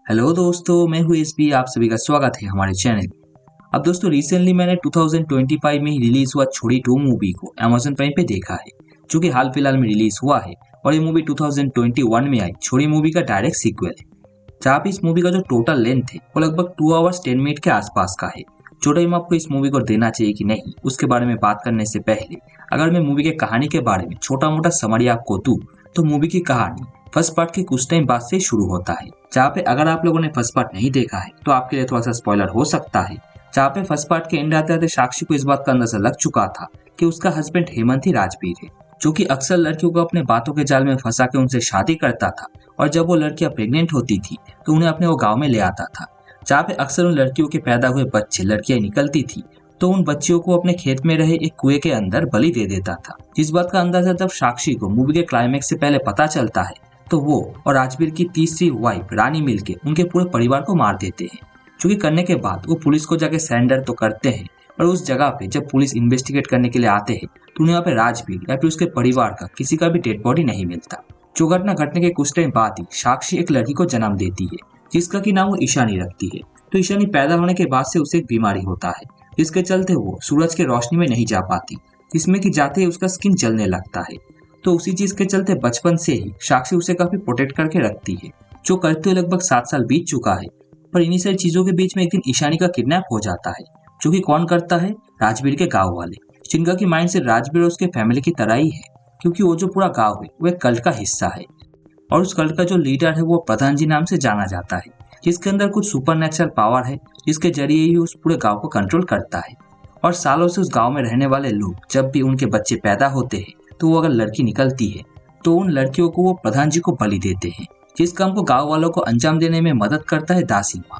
Hello दोस्तों, मैं हूँ एसबी। आप सभी का स्वागत है हमारे चैनल। अब दोस्तों रिसेंटली मैंने 2025 में ही रिलीज हुआ छोरी 2 मूवी को अमेज़न प्राइम पे देखा है, जो कि हाल फिलहाल में रिलीज हुआ है। और ये मूवी 2021 में आई छोरी मूवी का डायरेक्ट सीक्वल है, जहाँ पे इस मूवी का जो टोटल लेंथ है वो लगभग 2 आवर्स 10 मिनट के आसपास का है। जो टाइम आपको इस मूवी को देना चाहिए कि नहीं, उसके बारे में बात करने से पहले अगर मैं मूवी के कहानी के बारे में छोटा मोटा समरी आपको दूं, तो मूवी की कहानी फर्स्ट पार्ट के कुछ टाइम बाद से शुरू होता है, जहाँ पे अगर आप लोगों ने फर्स्ट पार्ट नहीं देखा है तो आपके लिए थोड़ा सा स्पॉइलर हो सकता है। जहाँ पे फर्स्ट पार्ट के एंड आते आते साक्षी को इस बात का अंदाजा लग चुका था कि उसका हस्बैंड हेमंत ही राजवीर है, जो कि अक्सर लड़कियों को अपने बातों के जाल में फंसा के उनसे शादी करता था। और जब वो लड़कियां प्रेग्नेंट होती थी तो उन्हें अपने वो गांव में ले आता था, जहाँ पे अक्सर उन लड़कियों के पैदा हुए बच्चे लड़कियां निकलती थी तो उन बच्चियों को अपने खेत में रहे एक कुएं के अंदर बलि दे देता था। जिस बात का अंदाजा जब साक्षी को मूवी के क्लाइमेक्स से पहले पता चलता है तो वो और राजवीर की तीसरी वाइफ रानी मिलके उनके पूरे परिवार को मार देते हैं। जो कि करने के बाद वो पुलिस को जाके सरेंडर तो करते हैं, और उस जगह पे जब पुलिस इन्वेस्टिगेट करने के लिए आते हैं तो उन्हें यहाँ पे राजवीर या फिर उसके परिवार का किसी का भी डेड बॉडी नहीं मिलता। जो घटना घटने के कुछ टाइम बाद ही साक्षी एक लड़की को जन्म देती है, जिसका की नाम वो ईशानी रखती है। तो ईशानी पैदा होने के बाद से उसे एक बीमारी होता है, जिसके चलते वो सूरज के रोशनी में नहीं जा पाती, जिसमें कि जाते ही उसका स्किन जलने लगता है। तो उसी चीज के चलते बचपन से ही साक्षी उसे काफी प्रोटेक्ट करके रखती है, जो करते हुए लगभग 7 साल बीत चुका है। पर इन्हीं सारी चीजों के बीच में एक दिन ईशानी का किडनैप हो जाता है, जो कि कौन करता है, राजवीर के गाँव वाले, जिनका की माइंड से राजवीर और उसके फैमिली की तरह ही है, क्योंकि वो जो पूरा गाँव है वो एक कल्ट का हिस्सा है। और उस कल्ट का जो लीडर है वो प्रधान जी नाम से जाना जाता है, जिसके अंदर कुछ सुपर पावर है, जिसके जरिए ही उस पूरे गांव को कंट्रोल करता है। और सालों से उस गांव में रहने वाले लोग जब भी उनके बच्चे पैदा होते हैं तो वो अगर लड़की निकलती है तो उन लड़कियों को वो प्रधान जी को बलि देते हैं, जिस काम को गांव वालों को अंजाम देने में मदद करता है दासी माँ,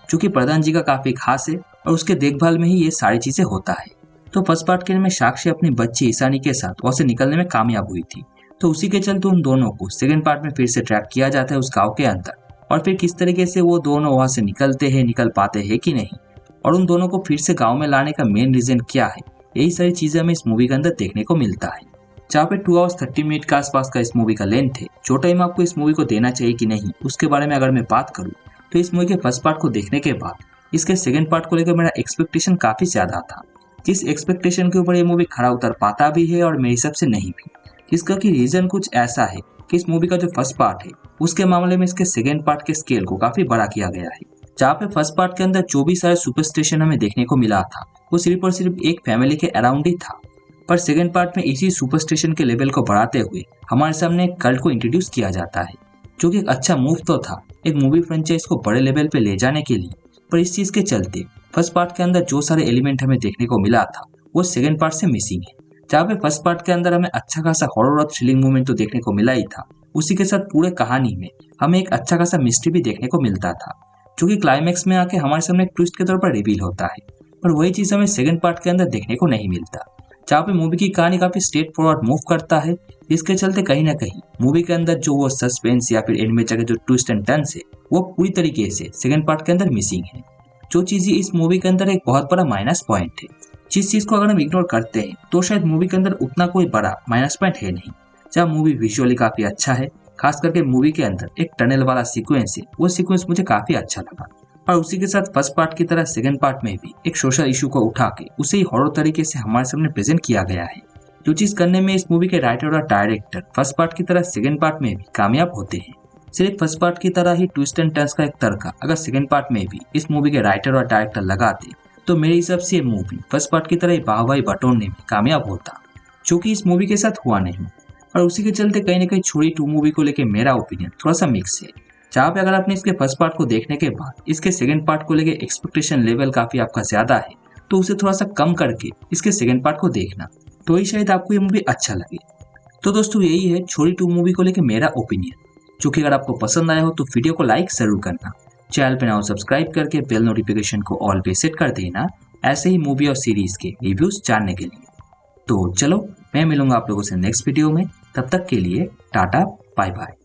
जो कि प्रधान जी का काफी खास है और उसके देखभाल में ही ये सारी चीजें होता है। तो फर्स्ट पार्ट के में साक्षी अपनी बच्ची ईशानी के साथ वहां से निकलने में कामयाब हुई थी, तो उसी के चलते उन दोनों को सेकंड पार्ट में फिर से ट्रैप किया जाता है उस गांव के अंदर। और फिर किस तरीके से वो दोनों वहां से निकलते हैं, निकल पाते हैं कि नहीं, और उन दोनों को फिर से गांव में लाने का मेन रीजन क्या है, यही सारी चीजें हमें इस मूवी के अंदर देखने को मिलता है। जहाँ पे 2 आवर्स 30 मिनट के आसपास का इस मूवी का लेंथ है। जो टाइम आपको इस मूवी को देना चाहिए कि नहीं, उसके बारे में अगर मैं बात करूँ तो इस मूवी के फर्स्ट पार्ट को देखने के बाद इसके सेकंड पार्ट को लेकर मेरा एक्सपेक्टेशन काफी ज्यादा था, जिस एक्सपेक्टेशन के ऊपर ये मूवी खरा उतर पाता भी है और मेरे हिसाब से नहीं भी। इसका की रीजन कुछ ऐसा है कि इस मूवी का जो फर्स्ट पार्ट है उसके मामले में इसके सेकंड पार्ट के स्केल को काफी बड़ा किया गया है। जहाँ पे फर्स्ट पार्ट के अंदर जो भी सारे सुपरस्टिशन हमें देखने को मिला था वो सिर्फ और सिर्फ एक फैमिली के अराउंड ही था, पर सेकंड पार्ट में इसी सुपरस्टिशन के लेवल को बढ़ाते हुए हमारे सामने एक कल्ट को इंट्रोड्यूस किया जाता है, जो कि एक अच्छा मूव तो था एक मूवी फ्रेंचाइज को बड़े लेवल पे ले जाने के लिए। पर इस चीज के चलते फर्स्ट पार्ट के अंदर जो सारे एलिमेंट हमें देखने को मिला था वो सेकंड पार्ट से मिसिंग है। जहाँ पे फर्स्ट पार्ट के अंदर हमें अच्छा खासा हॉरर और थ्रिलिंग मूवमेंट तो देखने को मिला ही था, उसी के साथ पूरे कहानी में हमें एक अच्छा खासा मिस्ट्री भी देखने को मिलता था, जो कि क्लाइमेक्स में आके हमारे सामने एक ट्विस्ट के तौर पर रिवील होता है। पर वही चीज हमें सेकंड पार्ट के अंदर देखने को नहीं मिलता, जहाँ पे मूवी की कहानी काफी स्ट्रेट फॉरवर्ड मूव करता है, जिसके चलते कहीं ना कहीं मूवी के अंदर जो वो सस्पेंस या फिर एंड में जाके जो ट्विस्ट एंड टर्न्स है वो पूरी तरीके से सेकंड पार्ट के अंदर मिसिंग है, जो चीज इस मूवी के अंदर एक बहुत बड़ा माइनस पॉइंट है। जिस चीज को अगर हम इग्नोर करते हैं तो शायद मूवी के अंदर उतना कोई बड़ा माइनस पॉइंट है नहीं। जहाँ मूवी विजुअली काफी अच्छा है, खास करके मूवी के अंदर एक टनल वाला सीक्वेंस है, वो सीक्वेंस मुझे काफी अच्छा लगा। और उसी के साथ फर्स्ट पार्ट की तरह सेकंड पार्ट में भी एक सोशल इशू को उठा के उसे ही हॉरर तरीके से हमारे सामने प्रेजेंट किया गया है, जो चीज करने में इस मूवी के राइटर और डायरेक्टर फर्स्ट पार्ट की तरह सेकंड पार्ट में भी कामयाब होते हैं। सिर्फ फर्स्ट पार्ट की तरह ही ट्विस्ट एंड टर्न्स का एक तड़का अगर सेकंड पार्ट में भी इस मूवी के राइटर और डायरेक्टर लगाते तो मेरे हिसाब से ये मूवी फर्स्ट पार्ट की तरह वाहवाही बटोरने में कामयाब होता, जो कि इस मूवी के साथ हुआ नहीं। और उसी के चलते कहीं ना कहीं छोरी 2 मूवी को लेकर मेरा ओपिनियन थोड़ा सा मिक्स है, जहाँ पे अगर आपने इसके फर्स्ट पार्ट को देखने के बाद इसके सेकंड पार्ट को लेकर एक्सपेक्टेशन लेवल काफी आपका ज्यादा है तो उसे थोड़ा सा कम करके इसके सेकंड पार्ट को देखना, तो ही शायद आपको ये मूवी अच्छा लगे। तो दोस्तों यही है छोरी 2 मूवी को लेकर मेरा ओपिनियन, जो कि अगर आपको पसंद आया हो तो वीडियो को लाइक जरूर करना, चैनल पे नाउ सब्सक्राइब करके बेल नोटिफिकेशन को ऑल पे सेट कर देना ऐसे ही मूवी और सीरीज के रिव्यूज जानने के लिए। तो चलो मैं मिलूंगा आप लोगों से नेक्स्ट वीडियो में, तब तक के लिए टाटा बाय बाय।